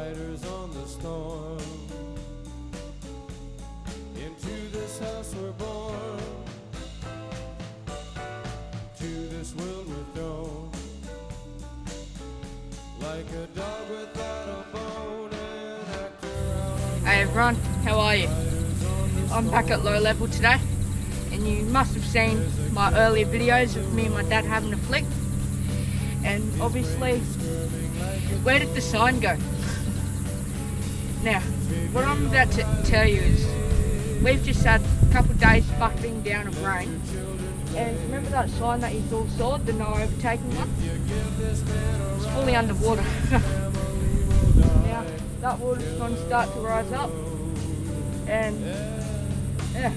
riders on the storm. Into this house we're born, to this world we're thrown, like a dog without a bone, an actor out on. Hey everyone, how are you? I'm back at low level today, and you must have seen my earlier videos of me and my dad having a flick. And obviously, where did the sign go? Now, what I'm about to tell you is, we've just had a couple of days bucketing down of rain. And remember that sign that you all saw, the no overtaking one? It's fully underwater. Now, that water's going to start to rise up. And, yeah.